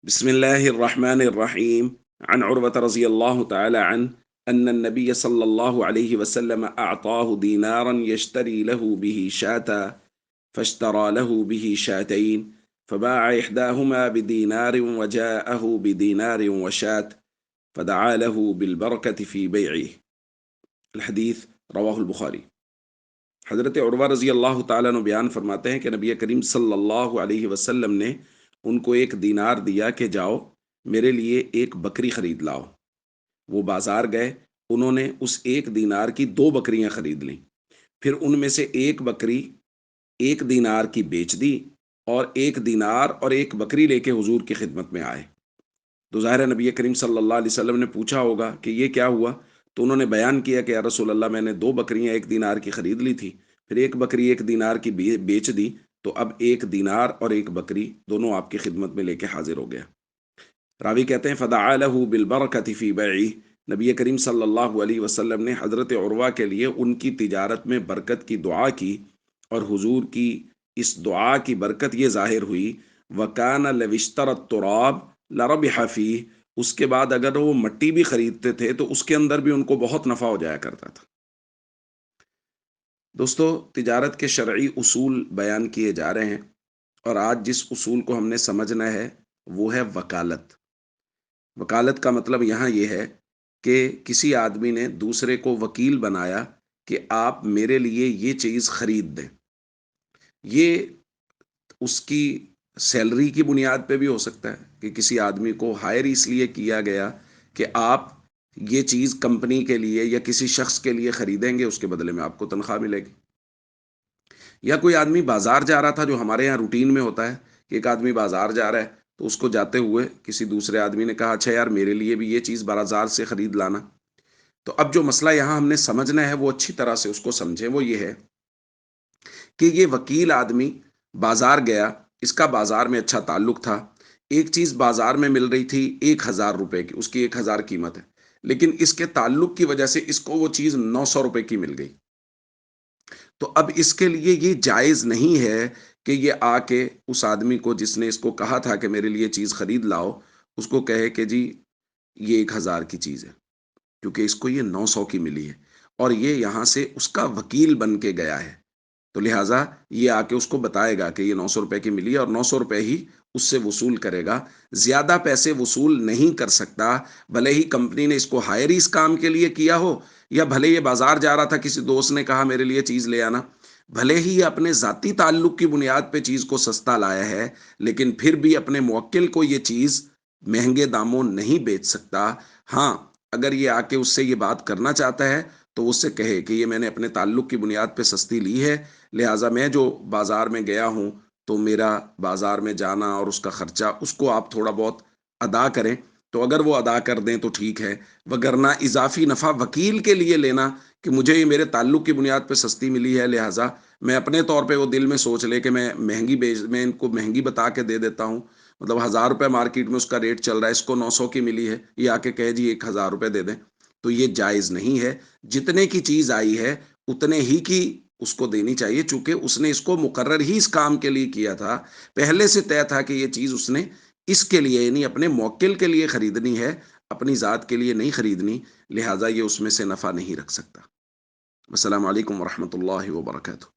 بسم الله الرحمن الرحيم. عن عروة رضي الله تعالى عنه أن النبي صلى الله عليه وسلم أعطاه دينارا يشتري له به شاة، فاشترى له به شاتين، فباع إحداهما بدينار وجاءه بدينار وشاة، فدعا له بالبركة في بيعه. الحديث رواه البخاری۔ حضرت عروہ رضی اللہ تعالیٰ عنہ بیان فرماتے ہیں کہ نبی کریم صلی اللہ علیہ وسلم نے ان کو ایک دینار دیا کہ جاؤ میرے لیے ایک بکری خرید لاؤ۔ وہ بازار گئے، انہوں نے اس ایک دینار کی دو بکریاں خرید لیں، پھر ان میں سے ایک بکری ایک دینار کی بیچ دی اور ایک دینار اور ایک بکری لے کے حضور کی خدمت میں آئے۔ تو ظاہر نبی کریم صلی اللہ علیہ وسلم نے پوچھا ہوگا کہ یہ کیا ہوا، تو انہوں نے بیان کیا کہ یا رسول اللہ میں نے دو بکریاں ایک دینار کی خرید لی تھی، پھر ایک بکری ایک دینار کی بیچ دی، تو اب ایک دینار اور ایک بکری دونوں آپ کی خدمت میں لے کے حاضر ہو گیا۔ راوی کہتے ہیں فدعا له بالبرکۃ فی بیعہ، نبی کریم صلی اللہ علیہ وسلم نے حضرت عروہ کے لیے ان کی تجارت میں برکت کی دعا کی، اور حضور کی اس دعا کی برکت یہ ظاہر ہوئی وَكَانَ لَوِ اشْتَرَى التُّرَابَ لَرَبِحَ فِيهِ، اس کے بعد اگر وہ مٹی بھی خریدتے تھے تو اس کے اندر بھی ان کو بہت نفع ہو جایا کرتا تھا۔ دوستو، تجارت کے شرعی اصول بیان کیے جا رہے ہیں، اور آج جس اصول کو ہم نے سمجھنا ہے وہ ہے وکالت۔ وکالت کا مطلب یہاں یہ ہے کہ کسی آدمی نے دوسرے کو وکیل بنایا کہ آپ میرے لیے یہ چیز خرید دیں۔ یہ اس کی سیلری کی بنیاد پہ بھی ہو سکتا ہے کہ کسی آدمی کو ہائر اس لیے کیا گیا کہ آپ یہ چیز کمپنی کے لیے یا کسی شخص کے لیے خریدیں گے، اس کے بدلے میں آپ کو تنخواہ ملے گی۔ یا کوئی آدمی بازار جا رہا تھا، جو ہمارے یہاں روٹین میں ہوتا ہے کہ ایک آدمی بازار جا رہا ہے تو اس کو جاتے ہوئے کسی دوسرے آدمی نے کہا اچھا یار میرے لیے بھی یہ چیز بازار سے خرید لانا۔ تو اب جو مسئلہ یہاں ہم نے سمجھنا ہے وہ اچھی طرح سے اس کو سمجھیں، وہ یہ ہے کہ یہ وکیل آدمی بازار گیا، اس کا بازار میں اچھا تعلق تھا، ایک چیز بازار میں مل رہی تھی 1,000 روپے کی، اس کی 1,000 قیمت ہے، لیکن اس کے تعلق کی وجہ سے اس کو وہ چیز 900 روپے کی مل گئی۔ تو اب اس کے لیے یہ جائز نہیں ہے کہ یہ آ کے اس آدمی کو جس نے اس کو کہا تھا کہ میرے لیے چیز خرید لاؤ، اس کو کہے کہ جی یہ 1,000 کی چیز ہے، کیونکہ اس کو یہ 900 کی ملی ہے اور یہ یہاں سے اس کا وکیل بن کے گیا ہے، تو لہٰذا یہ آ کے اس کو بتائے گا کہ یہ 900 روپے کی ملی ہے اور 900 روپے ہی اس سے وصول کرے گا، زیادہ پیسے وصول نہیں کر سکتا، بھلے ہی کمپنی نے اس کو ہائر اس کام کے لیے کیا ہو، یا بھلے یہ بازار جا رہا تھا کسی دوست نے کہا میرے لیے چیز لے آنا، بھلے ہی یہ اپنے ذاتی تعلق کی بنیاد پہ چیز کو سستا لایا ہے، لیکن پھر بھی اپنے موکل کو یہ چیز مہنگے داموں نہیں بیچ سکتا۔ ہاں، اگر یہ آ کے اس سے یہ بات کرنا چاہتا ہے تو اس سے کہے کہ یہ میں نے اپنے تعلق کی بنیاد پہ سستی لی ہے، لہٰذا میں جو بازار میں گیا ہوں تو میرا بازار میں جانا اور اس کا خرچہ اس کو آپ تھوڑا بہت ادا کریں، تو اگر وہ ادا کر دیں تو ٹھیک ہے، وگرنہ اضافی نفع وکیل کے لیے لینا کہ مجھے یہ میرے تعلق کی بنیاد پہ سستی ملی ہے، لہٰذا میں اپنے طور پہ وہ دل میں سوچ لے کہ میں میں ان کو مہنگی بتا کے دے دیتا ہوں، مطلب 1,000 روپے مارکیٹ میں اس کا ریٹ چل رہا ہے، اس کو 900 کی ملی ہے، یہ آ کے کہے جی 1,000 روپے دے دیں، تو یہ جائز نہیں ہے۔ جتنے کی چیز آئی ہے اتنے ہی کی اس کو دینی چاہیے، چونکہ اس نے اس کو مقرر ہی اس کام کے لیے کیا تھا، پہلے سے طے تھا کہ یہ چیز اس نے اس کے لیے یعنی اپنے موکل کے لیے خریدنی ہے، اپنی ذات کے لیے نہیں خریدنی، لہٰذا یہ اس میں سے نفع نہیں رکھ سکتا۔ السلام علیکم ورحمۃ اللہ وبرکاتہ۔